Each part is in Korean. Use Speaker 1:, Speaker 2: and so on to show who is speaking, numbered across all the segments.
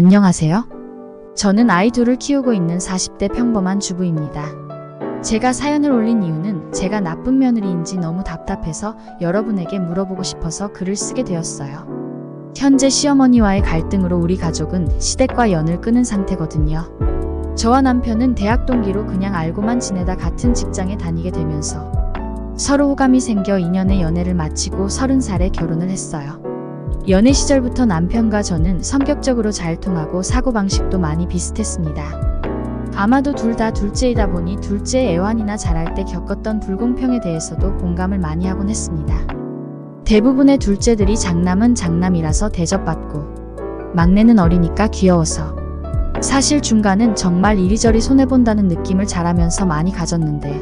Speaker 1: 안녕하세요. 저는 아이 둘을 키우고 있는 40대 평범한 주부입니다. 제가 사연을 올린 이유는 제가 나쁜 며느리인지 너무 답답해서 여러분에게 물어보고 싶어서 글을 쓰게 되었어요. 현재 시어머니와의 갈등으로 우리 가족은 시댁과 연을 끊은 상태거든요. 저와 남편은 대학 동기로 그냥 알고만 지내다 같은 직장에 다니게 되면서 서로 호감이 생겨 2년의 연애를 마치고 30살에 결혼을 했어요. 연애 시절부터 남편과 저는 성격적으로 잘 통하고 사고방식도 많이 비슷했습니다. 아마도 둘 다 둘째이다 보니 둘째 애완이나 자랄 때 겪었던 불공평에 대해서도 공감을 많이 하곤 했습니다. 대부분의 둘째들이 장남은 장남이라서 대접받고 막내는 어리니까 귀여워서 사실 중간은 정말 이리저리 손해본다는 느낌을 자라면서 많이 가졌는데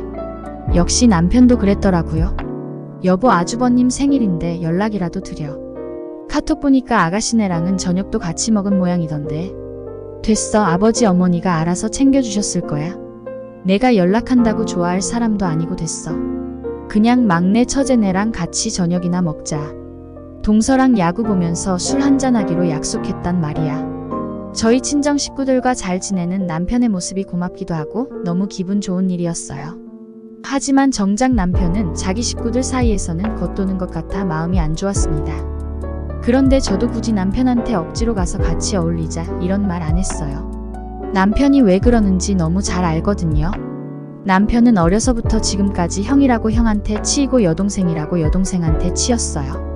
Speaker 1: 역시 남편도 그랬더라고요. 여보 아주버님 생일인데 연락이라도 드려. 카톡 보니까 아가씨네랑은 저녁도 같이 먹은 모양이던데. 됐어, 아버지 어머니가 알아서 챙겨주셨을 거야. 내가 연락한다고 좋아할 사람도 아니고 됐어. 그냥 막내 처제네랑 같이 저녁이나 먹자. 동서랑 야구 보면서 술 한잔하기로 약속했단 말이야. 저희 친정 식구들과 잘 지내는 남편의 모습이 고맙기도 하고 너무 기분 좋은 일이었어요. 하지만 정작 남편은 자기 식구들 사이에서는 겉도는 것 같아 마음이 안 좋았습니다. 그런데 저도 굳이 남편한테 억지로 가서 같이 어울리자 이런 말 안 했어요. 남편이 왜 그러는지 너무 잘 알거든요. 남편은 어려서부터 지금까지 형이라고 형한테 치이고 여동생이라고 여동생한테 치였어요.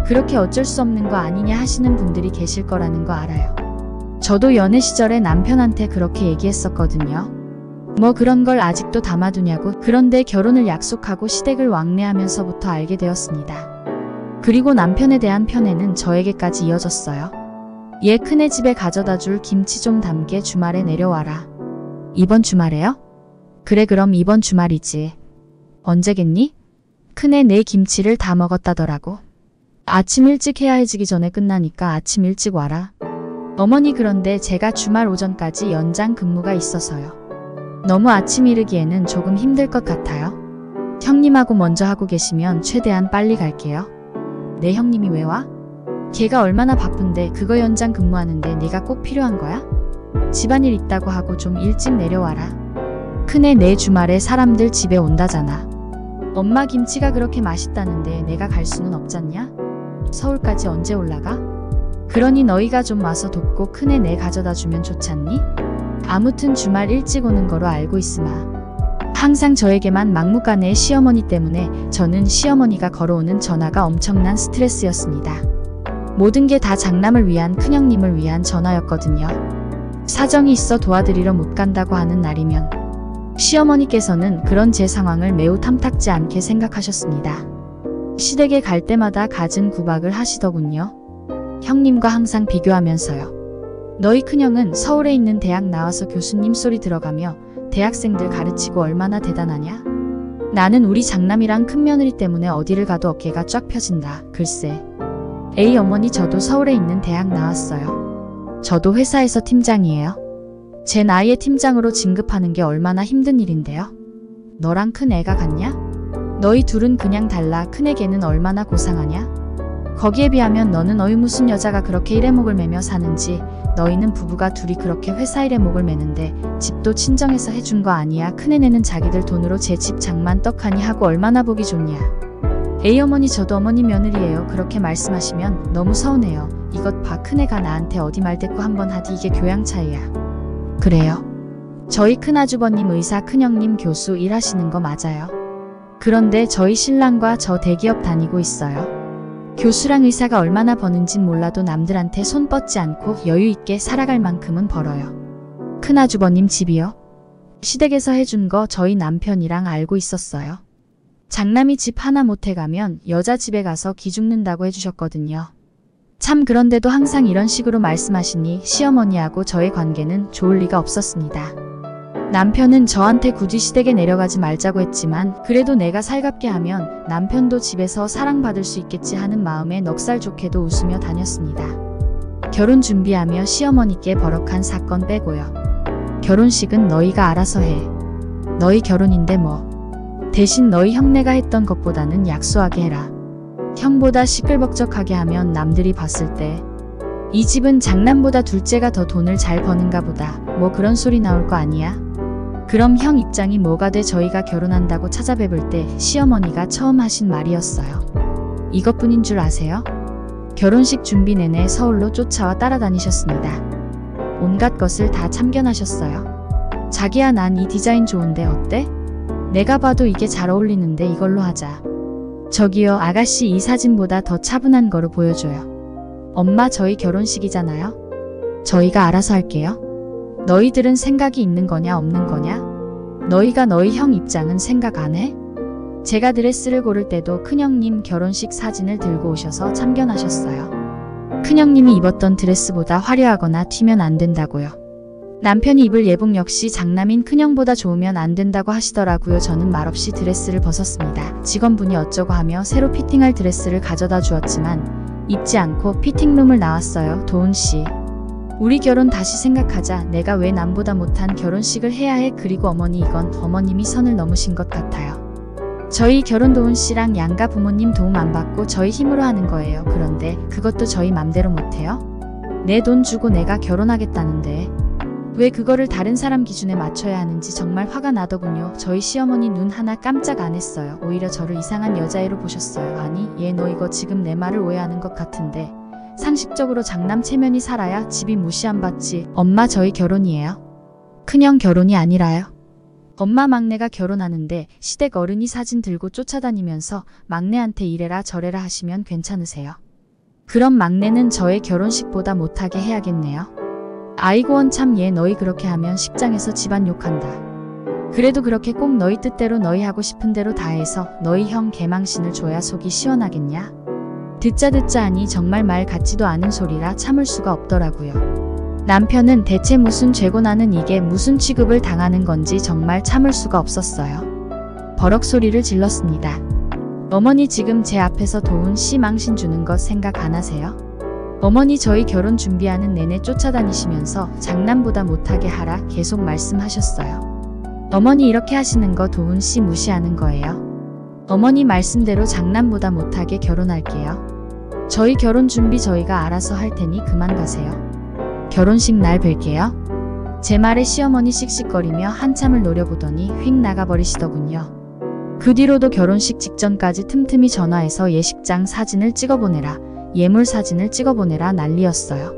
Speaker 1: 그렇게 어쩔 수 없는 거 아니냐 하시는 분들이 계실 거라는 거 알아요. 저도 연애 시절에 남편한테 그렇게 얘기했었거든요. 뭐 그런 걸 아직도 담아두냐고. 그런데 결혼을 약속하고 시댁을 왕래하면서부터 알게 되었습니다. 그리고 남편에 대한 편애는 저에게까지 이어졌어요. 얘 큰애 집에 가져다 줄 김치 좀 담게 주말에 내려와라. 이번 주말에요? 그래 그럼 이번 주말이지. 언제겠니? 큰애 내 김치를 다 먹었다더라고. 아침 일찍 해야해지기 전에 끝나니까 아침 일찍 와라. 어머니 그런데 제가 주말 오전까지 연장 근무가 있어서요. 너무 아침 이르기에는 조금 힘들 것 같아요. 형님하고 먼저 하고 계시면 최대한 빨리 갈게요. 내 형님이 왜 와? 걔가 얼마나 바쁜데 그거 연장 근무하는데 네가 꼭 필요한 거야? 집안일 있다고 하고 좀 일찍 내려와라. 큰애 내 주말에 사람들 집에 온다잖아. 엄마 김치가 그렇게 맛있다는데 내가 갈 수는 없잖냐? 서울까지 언제 올라가? 그러니 너희가 좀 와서 돕고 큰애 내 가져다 주면 좋잖니? 아무튼 주말 일찍 오는 거로 알고 있으마. 항상 저에게만 막무가내의 시어머니 때문에 저는 시어머니가 걸어오는 전화가 엄청난 스트레스였습니다. 모든 게 다 장남을 위한 큰형님을 위한 전화였거든요. 사정이 있어 도와드리러 못 간다고 하는 날이면 시어머니께서는 그런 제 상황을 매우 탐탁지 않게 생각하셨습니다. 시댁에 갈 때마다 갖은 구박을 하시더군요. 형님과 항상 비교하면서요. 너희 큰형은 서울에 있는 대학 나와서 교수님 소리 들어가며 대학생들 가르치고 얼마나 대단하냐? 나는 우리 장남이랑 큰며느리 때문에 어디를 가도 어깨가 쫙 펴진다. 글쎄. 에이 어머니 저도 서울에 있는 대학 나왔어요. 저도 회사에서 팀장이에요. 제 나이에 팀장으로 진급하는 게 얼마나 힘든 일인데요. 너랑 큰 애가 같냐? 너희 둘은 그냥 달라. 큰애 걔는 얼마나 고상하냐? 거기에 비하면 너는 어이 무슨 여자가 그렇게 일에 목을 매며 사는지. 너희는 부부가 둘이 그렇게 회사 일에 목을 매는데 집도 친정에서 해준 거 아니야. 큰애네는 자기들 돈으로 제 집 장만 떡하니 하고 얼마나 보기 좋냐. 에이 어머니 저도 어머니 며느리예요. 그렇게 말씀하시면 너무 서운해요. 이것 봐 큰애가 나한테 어디 말대꾸 한번 하디 이게 교양 차이야. 그래요. 저희 큰아주버님 의사 큰형님 교수 일하시는 거 맞아요. 그런데 저희 신랑과 저 대기업 다니고 있어요. 교수랑 의사가 얼마나 버는진 몰라도 남들한테 손 뻗지 않고 여유있게 살아갈 만큼은 벌어요. 큰아주버님 집이요? 시댁에서 해준 거 저희 남편이랑 알고 있었어요. 장남이 집 하나 못해가면 여자 집에 가서 기죽는다고 해주셨거든요. 참 그런데도 항상 이런 식으로 말씀하시니 시어머니하고 저의 관계는 좋을 리가 없었습니다. 남편은 저한테 굳이 시댁에 내려가지 말자고 했지만 그래도 내가 살갑게 하면 남편도 집에서 사랑받을 수 있겠지 하는 마음에 넉살 좋게도 웃으며 다녔습니다. 결혼 준비하며 시어머니께 버럭한 사건 빼고요. 결혼식은 너희가 알아서 해. 너희 결혼인데 뭐. 대신 너희 형네가 했던 것보다는 약소하게 해라. 형보다 시끌벅적하게 하면 남들이 봤을 때 이 집은 장남보다 둘째가 더 돈을 잘 버는가 보다. 뭐 그런 소리 나올 거 아니야? 그럼 형 입장이 뭐가 돼? 저희가 결혼한다고 찾아뵙을 때 시어머니가 처음 하신 말이었어요. 이것뿐인 줄 아세요? 결혼식 준비 내내 서울로 쫓아와 따라다니셨습니다. 온갖 것을 다 참견하셨어요. 자기야, 난 이 디자인 좋은데 어때? 내가 봐도 이게 잘 어울리는데 이걸로 하자. 저기요, 아가씨, 이 사진보다 더 차분한 거로 보여줘요. 엄마, 저희 결혼식이잖아요. 저희가 알아서 할게요. 너희들은 생각이 있는 거냐 없는 거냐? 너희가 너희 형 입장은 생각 안 해? 제가 드레스를 고를 때도 큰형님 결혼식 사진을 들고 오셔서 참견하셨어요. 큰형님이 입었던 드레스보다 화려하거나 튀면 안 된다고요. 남편이 입을 예복 역시 장남인 큰형보다 좋으면 안 된다고 하시더라고요. 저는 말없이 드레스를 벗었습니다. 직원분이 어쩌고 하며 새로 피팅할 드레스를 가져다 주었지만 입지 않고 피팅룸을 나왔어요. 도훈씨, 우리 결혼 다시 생각하자. 내가 왜 남보다 못한 결혼식을 해야 해? 그리고 어머니, 이건 어머님이 선을 넘으신 것 같아요. 저희 결혼 도훈씨랑 양가 부모님 도움 안 받고 저희 힘으로 하는 거예요. 그런데 그것도 저희 맘대로 못해요? 내 돈 주고 내가 결혼하겠다는데 왜 그거를 다른 사람 기준에 맞춰야 하는지 정말 화가 나더군요. 저희 시어머니 눈 하나 깜짝 안 했어요. 오히려 저를 이상한 여자애로 보셨어요. 아니, 얘 너 이거 지금 내 말을 오해하는 것 같은데 상식적으로 장남 체면이 살아야 집이 무시 안 받지. 엄마, 저희 결혼이에요. 큰형 결혼이 아니라요. 엄마, 막내가 결혼하는데 시댁 어른이 사진 들고 쫓아다니면서 막내한테 이래라 저래라 하시면 괜찮으세요? 그럼 막내는 저의 결혼식보다 못하게 해야겠네요. 아이고, 원참 얘 너희 그렇게 하면 식장에서 집안 욕한다. 그래도 그렇게 꼭 너희 뜻대로 너희 하고 싶은 대로 다 해서 너희 형 개망신을 줘야 속이 시원하겠냐? 듣자 하니 정말 말 같지도 않은 소리라 참을 수가 없더라고요. 남편은 대체 무슨 죄고 나는 이게 무슨 취급을 당하는 건지 정말 참을 수가 없었어요. 버럭 소리를 질렀습니다. 어머니, 지금 제 앞에서 도훈 씨 망신 주는 거 생각 안 하세요? 어머니, 저희 결혼 준비하는 내내 쫓아다니시면서 장남보다 못하게 하라 계속 말씀하셨어요. 어머니, 이렇게 하시는 거 도훈 씨 무시하는 거예요. 어머니 말씀대로 장남보다 못하게 결혼할게요. 저희 결혼 준비 저희가 알아서 할 테니 그만 가세요. 결혼식 날 뵐게요. 제 말에 시어머니 씩씩거리며 한참을 노려보더니 휙 나가버리시더군요. 그 뒤로도 결혼식 직전까지 틈틈이 전화해서 예식장 사진을 찍어보내라, 예물 사진을 찍어보내라 난리였어요.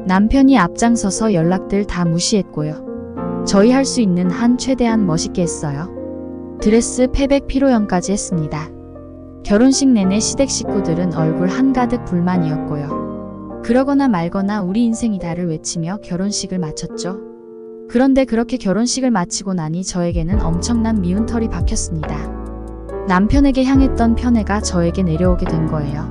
Speaker 1: 남편이 앞장서서 연락들 다 무시했고요. 저희 할 수 있는 한 최대한 멋있게 했어요. 드레스, 패백, 피로연까지 했습니다. 결혼식 내내 시댁 식구들은 얼굴 한가득 불만이었고요. 그러거나 말거나 우리 인생이다를 외치며 결혼식을 마쳤죠. 그런데 그렇게 결혼식을 마치고 나니 저에게는 엄청난 미운 털이 박혔습니다. 남편에게 향했던 편애가 저에게 내려오게 된 거예요.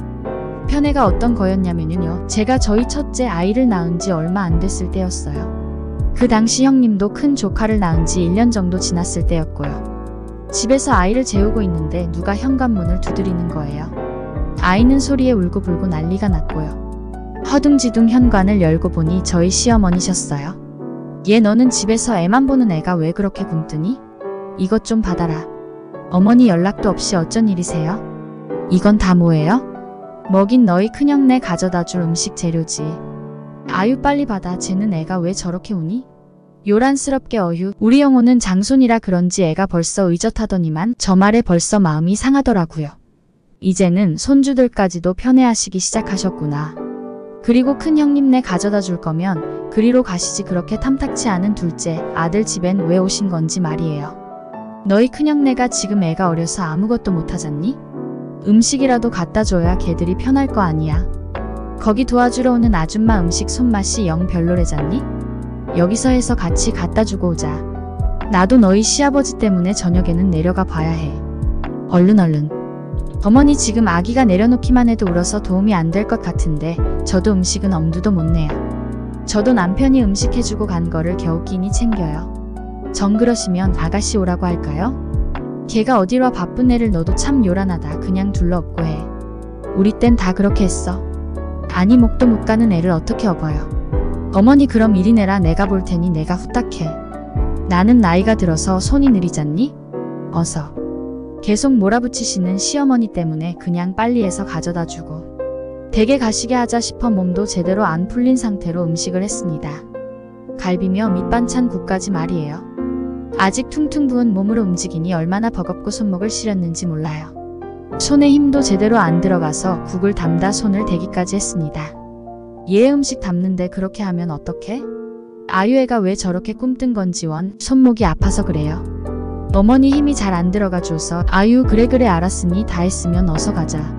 Speaker 1: 편애가 어떤 거였냐면요. 제가 저희 첫째 아이를 낳은 지 얼마 안 됐을 때였어요. 그 당시 형님도 큰 조카를 낳은 지 1년 정도 지났을 때였고요. 집에서 아이를 재우고 있는데 누가 현관문을 두드리는 거예요. 아이는 소리에 울고불고 난리가 났고요. 허둥지둥 현관을 열고 보니 저희 시어머니셨어요. 얘, 너는 집에서 애만 보는 애가 왜 그렇게 굶뜨니? 이것 좀 받아라. 어머니, 연락도 없이 어쩐 일이세요? 이건 다 뭐예요? 먹인 너희 큰형네 가져다 줄 음식 재료지. 아유, 빨리 받아. 쟤는 애가 왜 저렇게 우니? 요란스럽게 어휴. 우리 영호는 장손이라 그런지 애가 벌써 의젓하더니만 저 말에 벌써 마음이 상하더라고요. 이제는 손주들까지도 편애하시기 시작하셨구나. 그리고 큰형님네 가져다 줄 거면 그리로 가시지. 그렇게 탐탁치 않은 둘째 아들 집엔 왜 오신 건지 말이에요. 너희 큰형네가 지금 애가 어려서 아무것도 못하잖니? 음식이라도 갖다 줘야 걔들이 편할 거 아니야. 거기 도와주러 오는 아줌마 음식 손맛이 영 별로래잖니? 여기서 해서 같이 갖다 주고 오자. 나도 너희 시아버지 때문에 저녁에는 내려가 봐야 해. 얼른. 어머니, 지금 아기가 내려놓기만 해도 울어서 도움이 안 될 것 같은데 저도 음식은 엄두도 못 내요. 저도 남편이 음식 해주고 간 거를 겨우 끼니 챙겨요. 정 그러시면 아가씨 오라고 할까요? 걔가 어딜 와. 바쁜 애를 너도 참 요란하다. 그냥 둘러엎고 해. 우리 땐 다 그렇게 했어. 아니, 목도 못 가는 애를 어떻게 업어요. 어머니, 그럼 이리 내라. 내가 볼 테니 내가 후딱해. 나는 나이가 들어서 손이 느리잖니? 어서. 계속 몰아붙이시는 시어머니 때문에 그냥 빨리 해서 가져다 주고 댁에 가시게 하자 싶어 몸도 제대로 안 풀린 상태로 음식을 했습니다. 갈비며 밑반찬 국까지 말이에요. 아직 퉁퉁 부은 몸으로 움직이니 얼마나 버겁고 손목을 시렸는지 몰라요. 손에 힘도 제대로 안 들어가서 국을 담다 손을 대기까지 했습니다. 얘 음식 담는데 그렇게 하면 어떡해? 아유애가 왜 저렇게 꿈뜬 건지 손목이 아파서 그래요. 어머니 힘이 잘 안 들어가줘서 아유 그래 알았으니 다 했으면 어서 가자.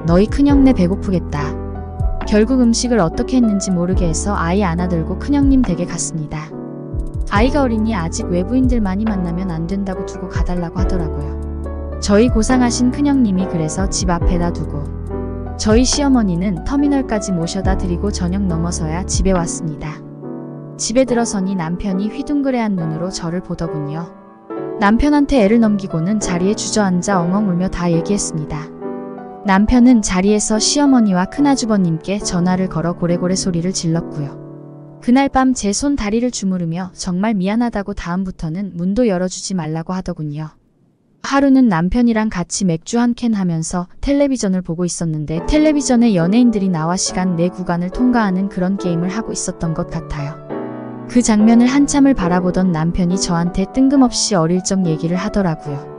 Speaker 1: 너희 큰형네 배고프겠다. 결국 음식을 어떻게 했는지 모르게 해서 아이 안아들고 큰형님 댁에 갔습니다. 아이가 어리니 아직 외부인들 많이 만나면 안 된다고 두고 가달라고 하더라고요. 저희 고상하신 큰형님이 그래서 집 앞에다 두고 저희 시어머니는 터미널까지 모셔다 드리고 저녁 넘어서야 집에 왔습니다. 집에 들어서니 남편이 휘둥그레한 눈으로 저를 보더군요. 남편한테 애를 넘기고는 자리에 주저앉아 엉엉 울며 다 얘기했습니다. 남편은 자리에서 시어머니와 큰아주버님께 전화를 걸어 고래고래 소리를 질렀고요. 그날 밤 제 손 다리를 주무르며 정말 미안하다고 다음부터는 문도 열어주지 말라고 하더군요. 하루는 남편이랑 같이 맥주 한 캔 하면서 텔레비전을 보고 있었는데 텔레비전에 연예인들이 나와 시간 내 구간을 통과하는 그런 게임을 하고 있었던 것 같아요. 그 장면을 한참을 바라보던 남편이 저한테 뜬금없이 어릴 적 얘기를 하더라고요.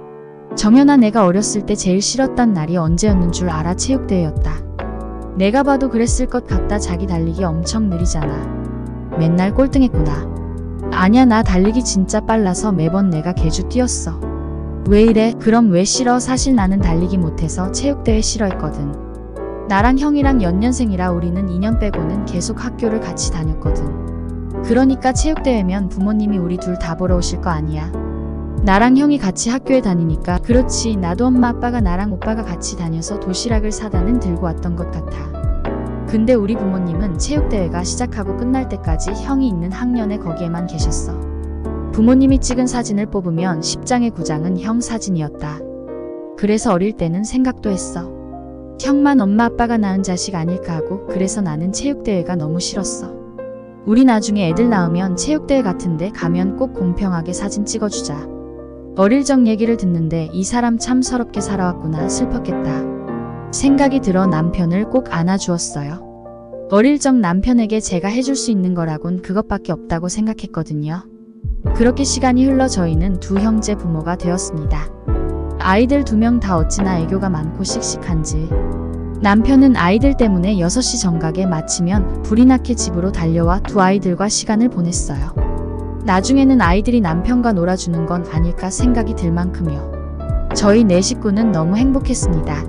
Speaker 1: 정연아, 내가 어렸을 때 제일 싫었던 날이 언제였는 줄 알아? 체육대회였다. 내가 봐도 그랬을 것 같다. 자기 달리기 엄청 느리잖아. 맨날 꼴등했구나. 아니야, 나 달리기 진짜 빨라서 매번 내가 개주 뛰었어. 왜 이래? 그럼 왜 싫어? 사실 나는 달리기 못해서 체육대회 싫어했거든. 나랑 형이랑 연년생이라 우리는 2년 빼고는 계속 학교를 같이 다녔거든. 그러니까 체육대회면 부모님이 우리 둘 다 보러 오실 거 아니야. 나랑 형이 같이 학교에 다니니까. 그렇지, 나도 엄마 아빠가 나랑 오빠가 같이 다녀서 도시락을 사다는 들고 왔던 것 같아. 근데 우리 부모님은 체육대회가 시작하고 끝날 때까지 형이 있는 학년에 거기에만 계셨어. 부모님이 찍은 사진을 뽑으면 10장의 9장은 형 사진이었다. 그래서 어릴 때는 생각도 했어. 형만 엄마 아빠가 낳은 자식 아닐까 하고. 그래서 나는 체육대회가 너무 싫었어. 우리 나중에 애들 낳으면 체육대회 같은데 가면 꼭 공평하게 사진 찍어주자. 어릴 적 얘기를 듣는데 이 사람 참 서럽게 살아왔구나 슬펐겠다 생각이 들어 남편을 꼭 안아주었어요. 어릴 적 남편에게 제가 해줄 수 있는 거라곤 그것밖에 없다고 생각했거든요. 그렇게 시간이 흘러 저희는 두 형제 부모가 되었습니다. 아이들 2명 다 어찌나 애교가 많고 씩씩한지. 남편은 아이들 때문에 6시 정각에 마치면 불이 나게 집으로 달려와 두 아이들과 시간을 보냈어요. 나중에는 아이들이 남편과 놀아주는 건 아닐까 생각이 들 만큼요. 저희 4식구는 너무 행복했습니다.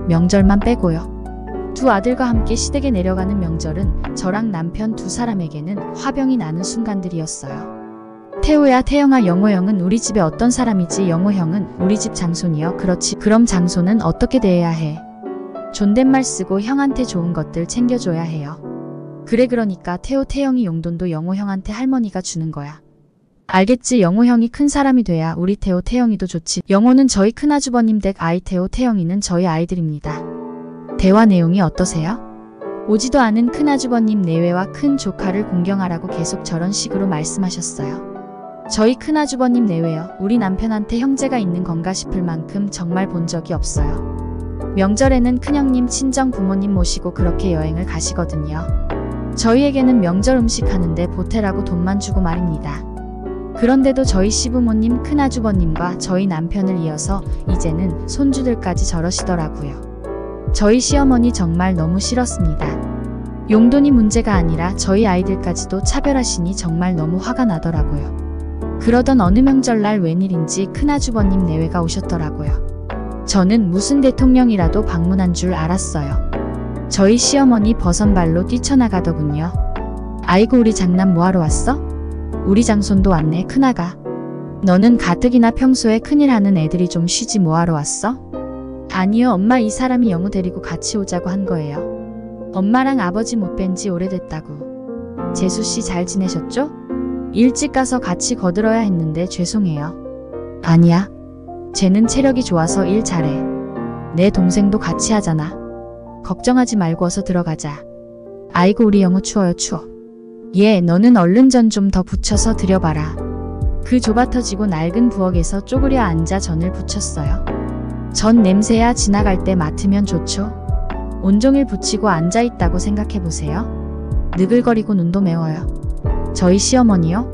Speaker 1: 명절만 빼고요. 두 아들과 함께 시댁에 내려가는 명절은 저랑 남편 두 사람에게는 화병이 나는 순간들이었어요. 태호야, 태영아, 영호 형은 우리 집에 어떤 사람이지? 영호 형은 우리 집 장손이요. 그렇지, 그럼 장손은 어떻게 대해야 해? 존댓말 쓰고 형한테 좋은 것들 챙겨줘야 해요. 그래, 그러니까 태호, 태영이 용돈도 영호 형한테 할머니가 주는 거야. 알겠지? 영호 형이 큰 사람이 돼야 우리 태호, 태영이도 좋지. 영호는 저희 큰아주버님 댁 아이, 태호, 태영이는 저희 아이들입니다. 대화 내용이 어떠세요? 오지도 않은 큰아주버님 내외와 큰 조카를 공경하라고 계속 저런 식으로 말씀하셨어요. 저희 큰아주버님 내외요. 우리 남편한테 형제가 있는 건가 싶을 만큼 정말 본 적이 없어요. 명절에는 큰형님 친정 부모님 모시고 그렇게 여행을 가시거든요. 저희에게는 명절 음식 하는데 보태라고 돈만 주고 말입니다. 그런데도 저희 시부모님, 큰아주버님과 저희 남편을 이어서 이제는 손주들까지 저러시더라고요. 저희 시어머니 정말 너무 싫었습니다. 용돈이 문제가 아니라 저희 아이들까지도 차별하시니 정말 너무 화가 나더라고요. 그러던 어느 명절날 웬일인지 큰아주버님 내외가 오셨더라고요. 저는 무슨 대통령이라도 방문한 줄 알았어요. 저희 시어머니 버선발로 뛰쳐나가더군요. 아이고, 우리 장남 뭐하러 왔어? 우리 장손도 왔네. 큰아가, 너는 가뜩이나 평소에 큰일 하는 애들이 좀 쉬지 뭐하러 왔어? 아니요 엄마, 이 사람이 영우 데리고 같이 오자고 한 거예요. 엄마랑 아버지 못 뵌 지 오래됐다고. 재수씨 잘 지내셨죠? 일찍 가서 같이 거들어야 했는데 죄송해요. 아니야, 쟤는 체력이 좋아서 일 잘해. 내 동생도 같이 하잖아. 걱정하지 말고 어서 들어가자. 아이고, 우리 영우 추워요. 추워. 예, 너는 얼른 전 좀 더 부쳐서 드려봐라. 그 좁아터지고 낡은 부엌에서 쪼그려 앉아 전을 부쳤어요. 전 냄새야 지나갈 때 맡으면 좋죠. 온종일 붙이고 앉아있다고 생각해보세요. 느글거리고 눈도 매워요. 저희 시어머니요?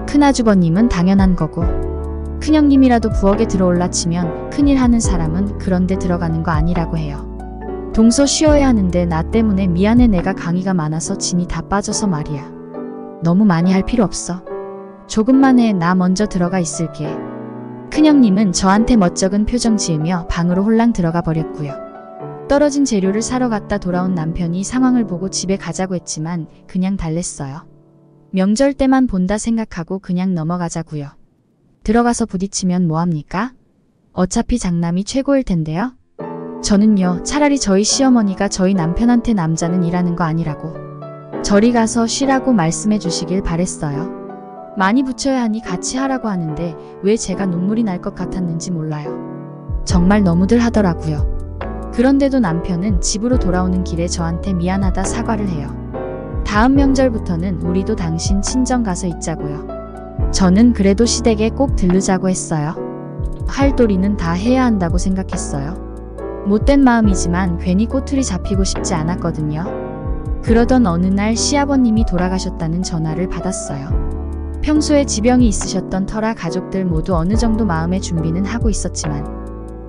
Speaker 1: 큰아주버님은 당연한 거고, 큰형님이라도 부엌에 들어올라 치면 큰일 하는 사람은 그런데 들어가는 거 아니라고 해요. 동서 쉬어야 하는데 나 때문에 미안해. 내가 강의가 많아서 진이 다 빠져서 말이야. 너무 많이 할 필요 없어. 조금만 해. 나 먼저 들어가 있을게. 큰형님은 저한테 멋쩍은 표정 지으며 방으로 홀랑 들어가 버렸고요. 떨어진 재료를 사러 갔다 돌아온 남편이 상황을 보고 집에 가자고 했지만 그냥 달랬어요. 명절 때만 본다 생각하고 그냥 넘어가자고요. 들어가서 부딪히면 뭐합니까? 어차피 장남이 최고일 텐데요. 저는요, 차라리 저희 시어머니가 저희 남편한테 남자는 일하는 거 아니라고 저리 가서 쉬라고 말씀해 주시길 바랬어요. 많이 붙여야 하니 같이 하라고 하는데 왜 제가 눈물이 날 것 같았는지 몰라요. 정말 너무들 하더라고요. 그런데도 남편은 집으로 돌아오는 길에 저한테 미안하다 사과를 해요. 다음 명절부터는 우리도 당신 친정 가서 있자고요. 저는 그래도 시댁에 꼭 들르자고 했어요. 할 도리는 다 해야 한다고 생각했어요. 못된 마음이지만 괜히 꼬투리 잡히고 싶지 않았거든요. 그러던 어느 날 시아버님이 돌아가셨다는 전화를 받았어요. 평소에 지병이 있으셨던 터라 가족들 모두 어느 정도 마음의 준비는 하고 있었지만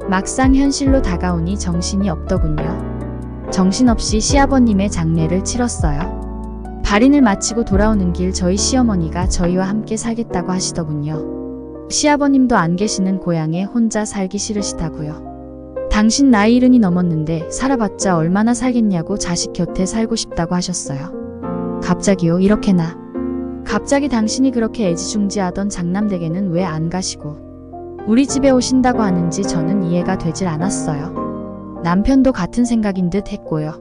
Speaker 1: 막상 현실로 다가오니 정신이 없더군요. 정신없이 시아버님의 장례를 치렀어요. 발인을 마치고 돌아오는 길 저희 시어머니가 저희와 함께 살겠다고 하시더군요. 시아버님도 안 계시는 고향에 혼자 살기 싫으시다고요. 당신 나이 70이 넘었는데 살아봤자 얼마나 살겠냐고 자식 곁에 살고 싶다고 하셨어요. 갑자기요, 이렇게나. 갑자기 당신이 그렇게 애지중지하던 장남댁에는 왜 안 가시고 우리 집에 오신다고 하는지 저는 이해가 되질 않았어요. 남편도 같은 생각인 듯 했고요.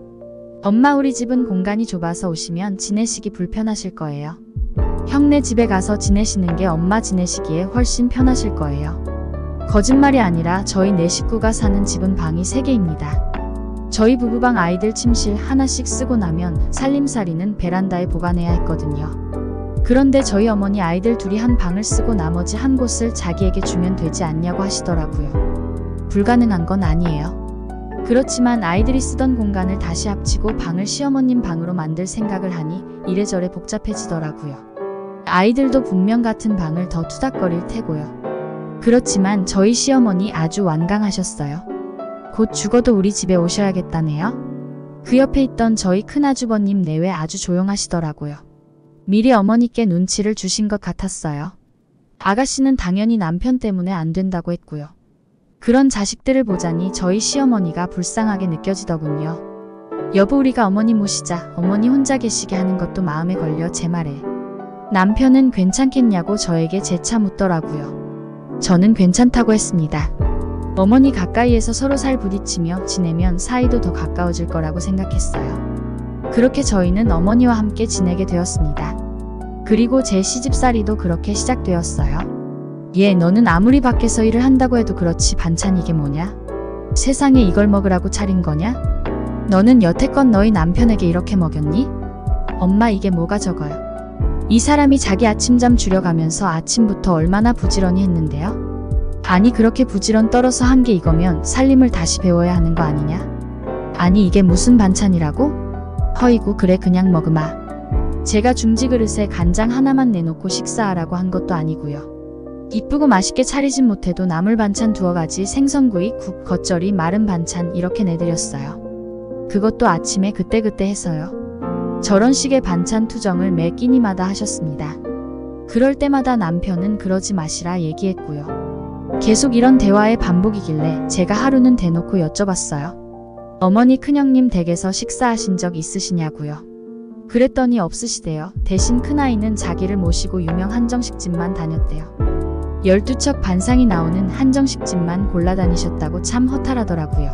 Speaker 1: 엄마, 우리 집은 공간이 좁아서 오시면 지내시기 불편하실 거예요. 형네 집에 가서 지내시는 게 엄마 지내시기에 훨씬 편하실 거예요. 거짓말이 아니라 저희 4식구가 사는 집은 방이 3개입니다. 저희 부부방 아이들 침실 하나씩 쓰고 나면 살림살이는 베란다에 보관해야 했거든요. 그런데 저희 어머니 아이들 둘이 한 방을 쓰고 나머지 한 곳을 자기에게 주면 되지 않냐고 하시더라고요. 불가능한 건 아니에요. 그렇지만 아이들이 쓰던 공간을 다시 합치고 방을 시어머님 방으로 만들 생각을 하니 이래저래 복잡해지더라고요. 아이들도 분명 같은 방을 더 투닥거릴 테고요. 그렇지만 저희 시어머니 아주 완강하셨어요. 곧 죽어도 우리 집에 오셔야겠다네요. 그 옆에 있던 저희 큰아주버님 내외 아주 조용하시더라고요. 미리 어머니께 눈치를 주신 것 같았어요. 아가씨는 당연히 남편 때문에 안 된다고 했고요. 그런 자식들을 보자니 저희 시어머니가 불쌍하게 느껴지더군요. 여보, 우리가 어머니 모시자. 어머니 혼자 계시게 하는 것도 마음에 걸려. 제 말에 남편은 괜찮겠냐고 저에게 재차 묻더라고요. 저는 괜찮다고 했습니다. 어머니 가까이에서 서로 살 부딪히며 지내면 사이도 더 가까워질 거라고 생각했어요. 그렇게 저희는 어머니와 함께 지내게 되었습니다. 그리고 제 시집살이도 그렇게 시작되었어요. 얘, 너는 아무리 밖에서 일을 한다고 해도 그렇지 반찬 이게 뭐냐? 세상에 이걸 먹으라고 차린 거냐? 너는 여태껏 너희 남편에게 이렇게 먹였니? 엄마, 이게 뭐가 적어요? 이 사람이 자기 아침잠 줄여가면서 아침부터 얼마나 부지런히 했는데요? 아니, 그렇게 부지런 떨어서 한 게 이거면 살림을 다시 배워야 하는 거 아니냐? 아니, 이게 무슨 반찬이라고? 허이구, 그래 그냥 먹으마. 제가 중지 그릇에 간장 하나만 내놓고 식사하라고 한 것도 아니고요. 이쁘고 맛있게 차리진 못해도 나물 반찬 2가지, 생선구이, 국, 겉절이, 마른 반찬 이렇게 내드렸어요. 그것도 아침에 그때그때 해서요. 저런 식의 반찬 투정을 매 끼니마다 하셨습니다. 그럴 때마다 남편은 그러지 마시라 얘기했고요. 계속 이런 대화의 반복이길래 제가 하루는 대놓고 여쭤봤어요. 어머니, 큰형님 댁에서 식사하신 적 있으시냐고요. 그랬더니 없으시대요. 대신 큰아이는 자기를 모시고 유명 한정식집만 다녔대요. 12척 반상이 나오는 한정식집만 골라다니셨다고 참 허탈하더라고요.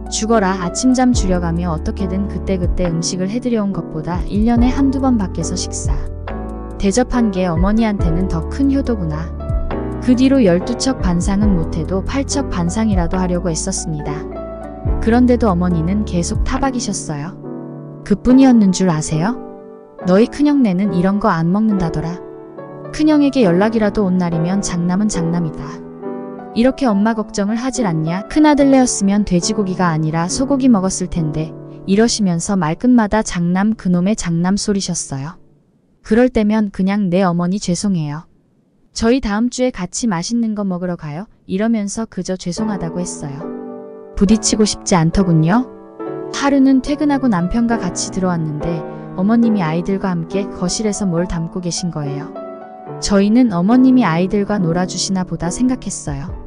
Speaker 1: 죽어라. 아침잠 줄여가며 어떻게든 그때그때 음식을 해드려온 것보다 1년에 한두 번 밖에서 식사 대접한 게 어머니한테는 더 큰 효도구나. 그 뒤로 12척 반상은 못해도 8척 반상이라도 하려고 애썼습니다. 그런데도 어머니는 계속 타박이셨어요. 그뿐이었는 줄 아세요? 너희 큰형네는 이런 거 안 먹는다더라. 큰형에게 연락이라도 온 날이면 장남은 장남이다. 이렇게 엄마 걱정을 하질 않냐? 큰아들내였으면 돼지고기가 아니라 소고기 먹었을 텐데 이러시면서 말끝마다 장남 그놈의 장남 소리셨어요. 그럴 때면 그냥 네 어머니 죄송해요. 저희 다음 주에 같이 맛있는 거 먹으러 가요. 이러면서 그저 죄송하다고 했어요. 부딪히고 싶지 않더군요. 하루는 퇴근하고 남편과 같이 들어왔는데 어머님이 아이들과 함께 거실에서 뭘 담고 계신 거예요. 저희는 어머님이 아이들과 놀아주시나 보다 생각했어요.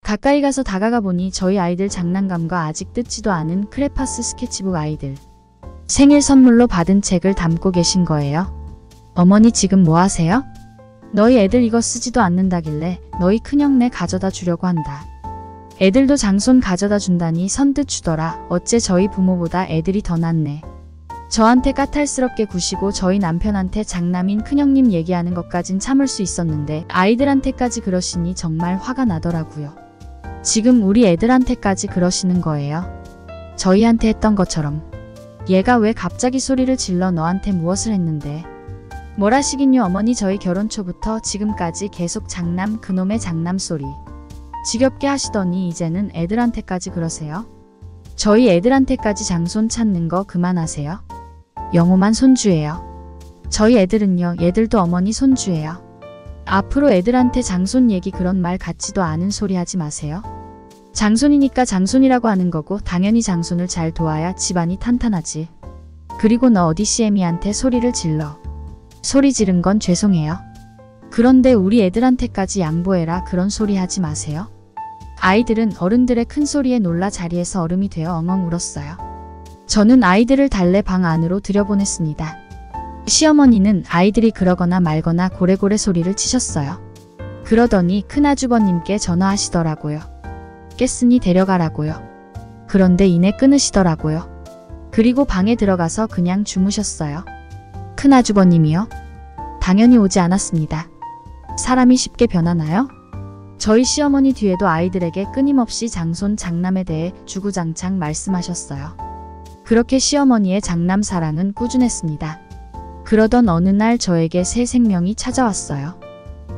Speaker 1: 가까이 가서 다가가 보니 저희 아이들 장난감과 아직 뜯지도 않은 크레파스 스케치북 아이들. 생일 선물로 받은 책을 담고 계신 거예요. 어머니 지금 뭐 하세요? 너희 애들 이거 쓰지도 않는다길래 너희 큰형네 가져다 주려고 한다. 애들도 장손 가져다 준다니 선뜻 주더라. 어째 저희 부모보다 애들이 더 낫네. 저한테 까탈스럽게 구시고 저희 남편한테 장남인 큰형님 얘기하는 것까진 참을 수 있었는데 아이들한테까지 그러시니 정말 화가 나더라고요. 지금 우리 애들한테까지 그러시는 거예요. 저희한테 했던 것처럼. 얘가 왜 갑자기 소리를 질러 너한테 무엇을 했는데. 뭐라시긴요. 어머니 저희 결혼 초부터 지금까지 계속 장남 그놈의 장남 소리. 지겹게 하시더니 이제는 애들한테까지 그러세요? 저희 애들한테까지 장손 찾는 거 그만하세요. 영호만 손주예요. 저희 애들은요. 얘들도 어머니 손주예요. 앞으로 애들한테 장손 얘기 그런 말 같지도 않은 소리 하지 마세요. 장손이니까 장손이라고 하는 거고 당연히 장손을 잘 도와야 집안이 탄탄하지. 그리고 너 어디 씨애미한테 소리를 질러. 소리 지른 건 죄송해요. 그런데 우리 애들한테까지 양보해라 그런 소리 하지 마세요. 아이들은 어른들의 큰 소리에 놀라 자리에서 얼음이 되어 엉엉 울었어요. 저는 아이들을 달래 방 안으로 들여보냈습니다. 시어머니는 아이들이 그러거나 말거나 고래고래 소리를 치셨어요. 그러더니 큰아주버님께 전화하시더라고요. 깼으니 데려가라고요. 그런데 이내 끊으시더라고요. 그리고 방에 들어가서 그냥 주무셨어요. 큰아주버님이요? 당연히 오지 않았습니다. 사람이 쉽게 변하나요? 저희 시어머니 뒤에도 아이들에게 끊임없이 장손 장남에 대해 주구장창 말씀하셨어요. 그렇게 시어머니의 장남 사랑은 꾸준했습니다. 그러던 어느 날 저에게 새 생명이 찾아왔어요.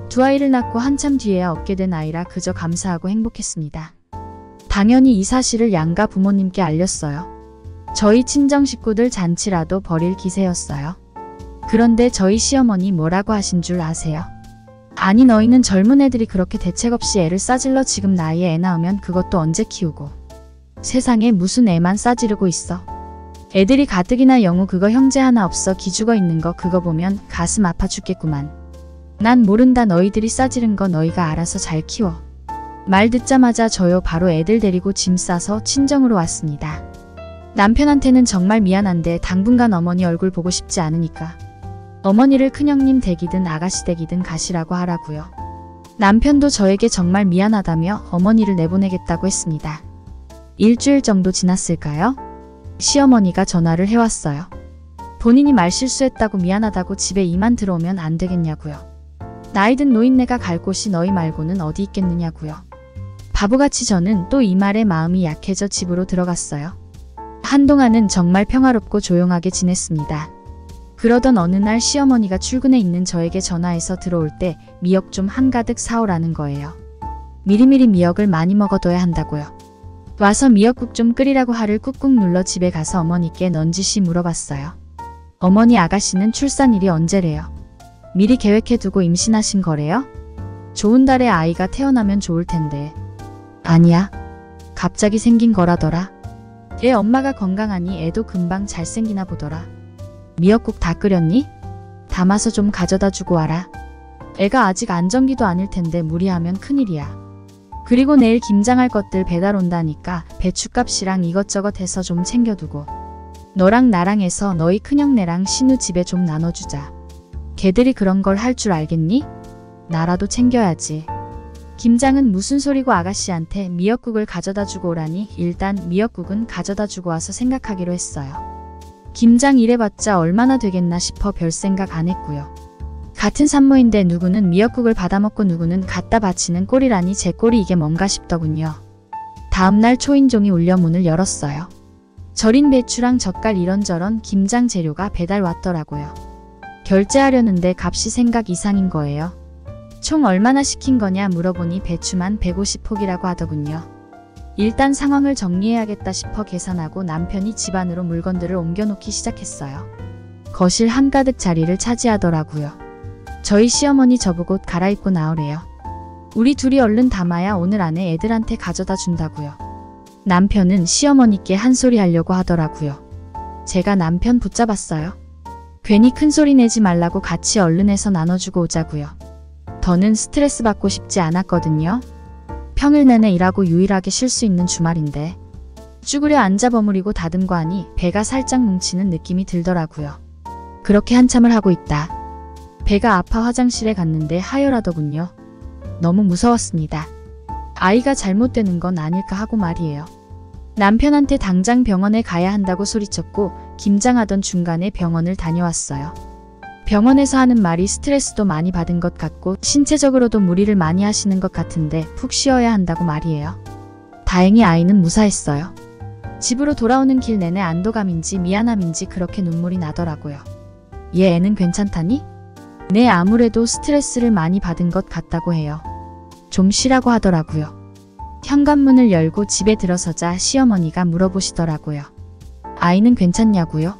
Speaker 1: 두 아이를 낳고 한참 뒤에야 얻게 된 아이라 그저 감사하고 행복했습니다. 당연히 이 사실을 양가 부모님께 알렸어요. 저희 친정 식구들 잔치라도 벌일 기세였어요. 그런데 저희 시어머니 뭐라고 하신 줄 아세요? 아니 너희는 젊은 애들이 그렇게 대책 없이 애를 싸질러 지금 나이에 애 낳으면 그것도 언제 키우고. 세상에 무슨 애만 싸지르고 있어. 애들이 가뜩이나 영우 그거 형제 하나 없어 기죽어 있는 거 그거 보면 가슴 아파 죽겠구만. 난 모른다. 너희들이 싸지른 거 너희가 알아서 잘 키워. 말 듣자마자 저요 바로 애들 데리고 짐 싸서 친정으로 왔습니다. 남편한테는 정말 미안한데 당분간 어머니 얼굴 보고 싶지 않으니까 어머니를 큰형님 댁이든 아가씨 댁이든 가시라고 하라고요. 남편도 저에게 정말 미안하다며 어머니를 내보내겠다고 했습니다. 일주일 정도 지났을까요? 시어머니가 전화를 해왔어요. 본인이 말실수했다고 미안하다고 집에 이만 들어오면 안 되겠냐고요. 나이든 노인네가 갈 곳이 너희 말고는 어디 있겠느냐고요. 바보같이 저는 또 이 말에 마음이 약해져 집으로 들어갔어요. 한동안은 정말 평화롭고 조용하게 지냈습니다. 그러던 어느 날 시어머니가 출근해 있는 저에게 전화해서 들어올 때 미역 좀 한가득 사오라는 거예요. 미리미리 미역을 많이 먹어둬야 한다고요. 와서 미역국 좀 끓이라고 하를 꾹꾹 눌러 집에 가서 어머니께 넌지시 물어봤어요. 어머니 아가씨는 출산일이 언제래요? 미리 계획해두고 임신하신 거래요? 좋은 달에 아이가 태어나면 좋을 텐데. 아니야. 갑자기 생긴 거라더라. 애 엄마가 건강하니 애도 금방 잘생기나 보더라. 미역국 다 끓였니? 담아서 좀 가져다 주고 와라. 애가 아직 안정기도 아닐 텐데 무리하면 큰일이야. 그리고 내일 김장할 것들 배달 온다니까 배춧값이랑 이것저것 해서 좀 챙겨두고. 너랑 나랑 해서 너희 큰형네랑 신우 집에 좀 나눠주자. 걔들이 그런 걸 할 줄 알겠니? 나라도 챙겨야지. 김장은 무슨 소리고 아가씨한테 미역국을 가져다 주고 오라니 일단 미역국은 가져다 주고 와서 생각하기로 했어요. 김장 일해봤자 얼마나 되겠나 싶어 별 생각 안 했고요. 같은 산모인데 누구는 미역국을 받아먹고 누구는 갖다 바치는 꼴이라니 제 꼴이 이게 뭔가 싶더군요. 다음날 초인종이 울려 문을 열었어요. 절인 배추랑 젓갈 이런저런 김장 재료가 배달 왔더라고요. 결제하려는데 값이 생각 이상인 거예요. 총 얼마나 시킨 거냐 물어보니 배추만 150폭이라고 하더군요. 일단 상황을 정리해야겠다 싶어 계산하고 남편이 집 안으로 물건들을 옮겨놓기 시작했어요. 거실 한가득 자리를 차지하더라고요. 저희 시어머니 저보고 옷 갈아입고 나오래요. 우리 둘이 얼른 담아야 오늘 안에 애들한테 가져다 준다고요. 남편은 시어머니께 한 소리 하려고 하더라고요. 제가 남편 붙잡았어요. 괜히 큰 소리 내지 말라고 같이 얼른 해서 나눠주고 오자고요. 더는 스트레스 받고 싶지 않았거든요. 평일 내내 일하고 유일하게 쉴 수 있는 주말인데 쭈그려 앉아 버무리고 다듬고 하니 배가 살짝 뭉치는 느낌이 들더라고요. 그렇게 한참을 하고 있다. 배가 아파 화장실에 갔는데 하혈하더군요. 너무 무서웠습니다. 아이가 잘못되는 건 아닐까 하고 말이에요. 남편한테 당장 병원에 가야 한다고 소리쳤고 김장하던 중간에 병원을 다녀왔어요. 병원에서 하는 말이 스트레스도 많이 받은 것 같고 신체적으로도 무리를 많이 하시는 것 같은데 푹 쉬어야 한다고 말이에요. 다행히 아이는 무사했어요. 집으로 돌아오는 길 내내 안도감인지 미안함인지 그렇게 눈물이 나더라고요. 얘 애는 괜찮다니? 네, 아무래도 스트레스를 많이 받은 것 같다고 해요. 좀 쉬라고 하더라고요. 현관문을 열고 집에 들어서자 시어머니가 물어보시더라고요. 아이는 괜찮냐고요?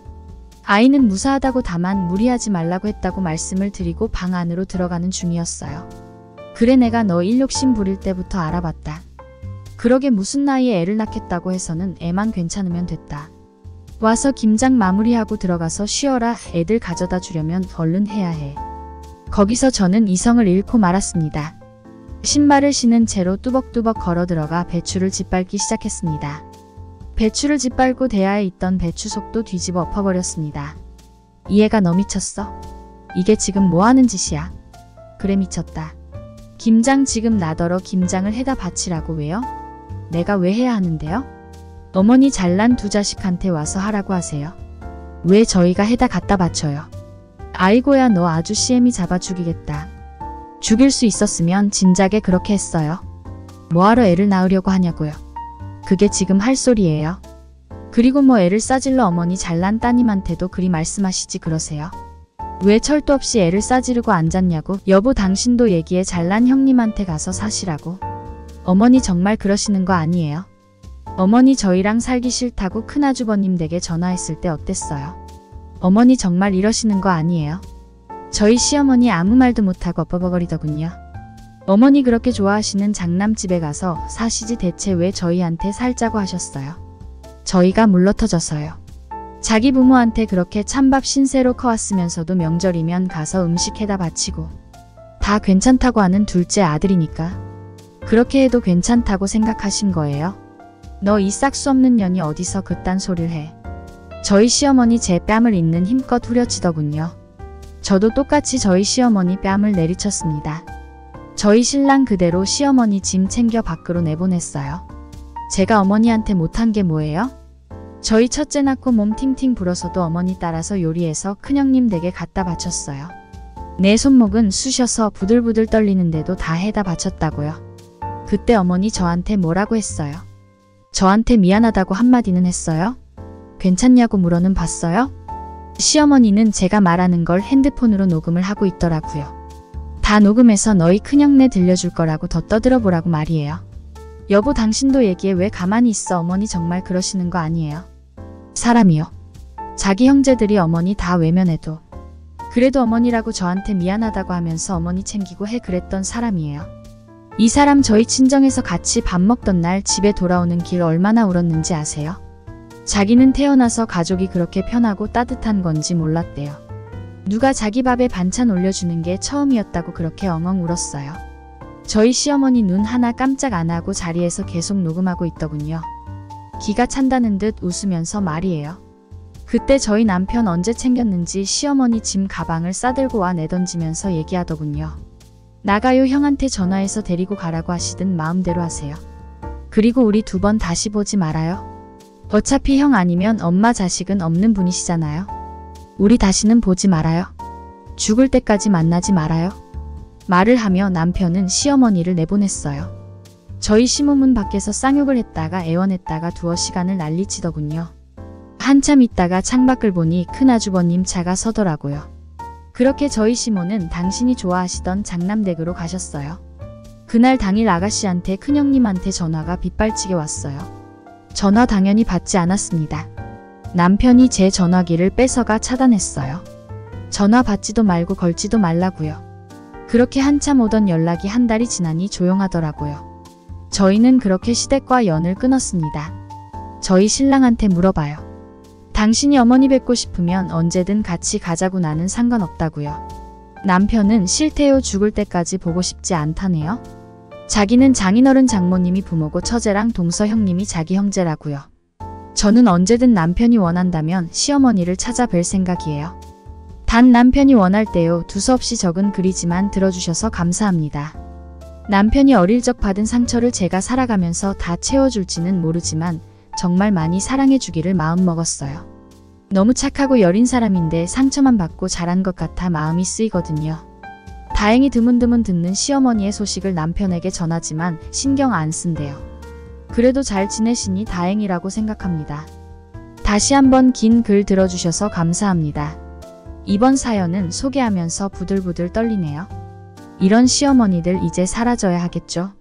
Speaker 1: 아이는 무사하다고 다만 무리하지 말라고 했다고 말씀을 드리고 방 안으로 들어가는 중이었어요. 그래, 내가 너 일욕심 부릴 때부터 알아봤다. 그러게 무슨 나이에 애를 낳겠다고 해서는 애만 괜찮으면 됐다. 와서 김장 마무리하고 들어가서 쉬어라. 애들 가져다 주려면 얼른 해야 해. 거기서 저는 이성을 잃고 말았습니다. 신발을 신은 채로 뚜벅뚜벅 걸어 들어가 배추를 짓밟기 시작했습니다. 배추를 짓밟고 대야에 있던 배추 속도 뒤집어 엎어버렸습니다. 이 애가 너 미쳤어? 이게 지금 뭐하는 짓이야? 그래, 미쳤다. 김장 지금 나더러 김장을 해다 바치라고. 왜요? 내가 왜 해야 하는데요? 어머니 잘난 두 자식한테 와서 하라고 하세요. 왜 저희가 해다 갖다 바쳐요? 아이고야, 너 아주 CM이 잡아 죽이겠다. 죽일 수 있었으면 진작에 그렇게 했어요. 뭐하러 애를 낳으려고 하냐고요. 그게 지금 할 소리예요. 그리고 뭐 애를 싸질러 어머니 잘난 따님한테도 그리 말씀하시지 그러세요. 왜 철도 없이 애를 싸지르고 앉았냐고. 여보, 당신도 얘기해. 잘난 형님한테 가서 사시라고. 어머니 정말 그러시는 거 아니에요? 어머니 저희랑 살기 싫다고 큰아주버님 댁에 전화했을 때 어땠어요? 어머니 정말 이러시는 거 아니에요? 저희 시어머니 아무 말도 못하고 엎어버리더군요. 어머니 그렇게 좋아하시는 장남집에 가서 사시지. 대체 왜 저희한테 살자고 하셨어요? 저희가 물러터져서요. 자기 부모한테 그렇게 찬밥 신세로 커왔으면서도 명절이면 가서 음식 해다 바치고 다 괜찮다고 하는 둘째 아들이니까 그렇게 해도 괜찮다고 생각하신 거예요? 너 이 싹수 없는 년이 어디서 그딴 소리를 해. 저희 시어머니 제 뺨을 있는 힘껏 후려치더군요. 저도 똑같이 저희 시어머니 뺨을 내리쳤습니다. 저희 신랑 그대로 시어머니 짐 챙겨 밖으로 내보냈어요. 제가 어머니한테 못한 게 뭐예요? 저희 첫째 낳고 몸 팅팅 불어서도 어머니 따라서 요리해서 큰형님 댁에 갖다 바쳤어요. 내 손목은 쑤셔서 부들부들 떨리는데도 다 해다 바쳤다고요. 그때 어머니 저한테 뭐라고 했어요? 저한테 미안하다고 한마디는 했어요? 괜찮냐고 물어는 봤어요? 시어머니는 제가 말하는 걸 핸드폰으로 녹음을 하고 있더라고요. 다 녹음해서 너희 큰형네 들려줄 거라고 더 떠들어보라고 말이에요. 여보, 당신도 얘기해. 왜 가만히 있어? 어머니 정말 그러시는 거 아니에요? 사람이요. 자기 형제들이 어머니 다 외면해도 그래도 어머니라고 저한테 미안하다고 하면서 어머니 챙기고 해 그랬던 사람이에요. 이 사람 저희 친정에서 같이 밥 먹던 날 집에 돌아오는 길 얼마나 울었는지 아세요? 자기는 태어나서 가족이 그렇게 편하고 따뜻한 건지 몰랐대요. 누가 자기 밥에 반찬 올려주는 게 처음이었다고 그렇게 엉엉 울었어요. 저희 시어머니 눈 하나 깜짝 안 하고 자리에서 계속 녹음하고 있더군요. 기가 찬다는 듯 웃으면서 말이에요. 그때 저희 남편 언제 챙겼는지 시어머니 짐 가방을 싸들고 와 내던지면서 얘기하더군요. 나가요. 형한테 전화해서 데리고 가라고 하시든 마음대로 하세요. 그리고 우리 두 번 다시 보지 말아요. 어차피 형 아니면 엄마 자식은 없는 분이시잖아요. 우리 다시는 보지 말아요. 죽을 때까지 만나지 말아요. 말을 하며 남편은 시어머니를 내보냈어요. 저희 시모문 밖에서 쌍욕을 했다가 애원했다가 두어 시간을 난리치더군요. 한참 있다가 창밖을 보니 큰아주버님 차가 서더라고요. 그렇게 저희 시모는 당신이 좋아하시던 장남댁으로 가셨어요. 그날 당일 아가씨한테 큰형님한테 전화가 빗발치게 왔어요. 전화 당연히 받지 않았습니다. 남편이 제 전화기를 뺏어가 차단했어요. 전화 받지도 말고 걸지도 말라고요. 그렇게 한참 오던 연락이 한 달이 지나니 조용하더라고요. 저희는 그렇게 시댁과 연을 끊었습니다. 저희 신랑한테 물어봐요. 당신이 어머니 뵙고 싶으면 언제든 같이 가자고 나는 상관없다고요. 남편은 싫대요. 죽을 때까지 보고 싶지 않다네요. 자기는 장인어른 장모님이 부모고 처제랑 동서 형님이 자기 형제라고요. 저는 언제든 남편이 원한다면 시어머니를 찾아뵐 생각이에요. 단 남편이 원할 때요. 두서없이 적은 글이지만 들어주셔서 감사합니다. 남편이 어릴 적 받은 상처를 제가 살아가면서 다 채워줄지는 모르지만 정말 많이 사랑해주기를 마음먹었어요. 너무 착하고 여린 사람인데 상처만 받고 자란 것 같아 마음이 쓰이거든요. 다행히 드문드문 듣는 시어머니의 소식을 남편에게 전하지만 신경 안 쓴대요. 그래도 잘 지내시니 다행이라고 생각합니다. 다시 한번 긴 글 들어주셔서 감사합니다. 이번 사연은 소개하면서 부들부들 떨리네요. 이런 시어머니들 이제 사라져야 하겠죠?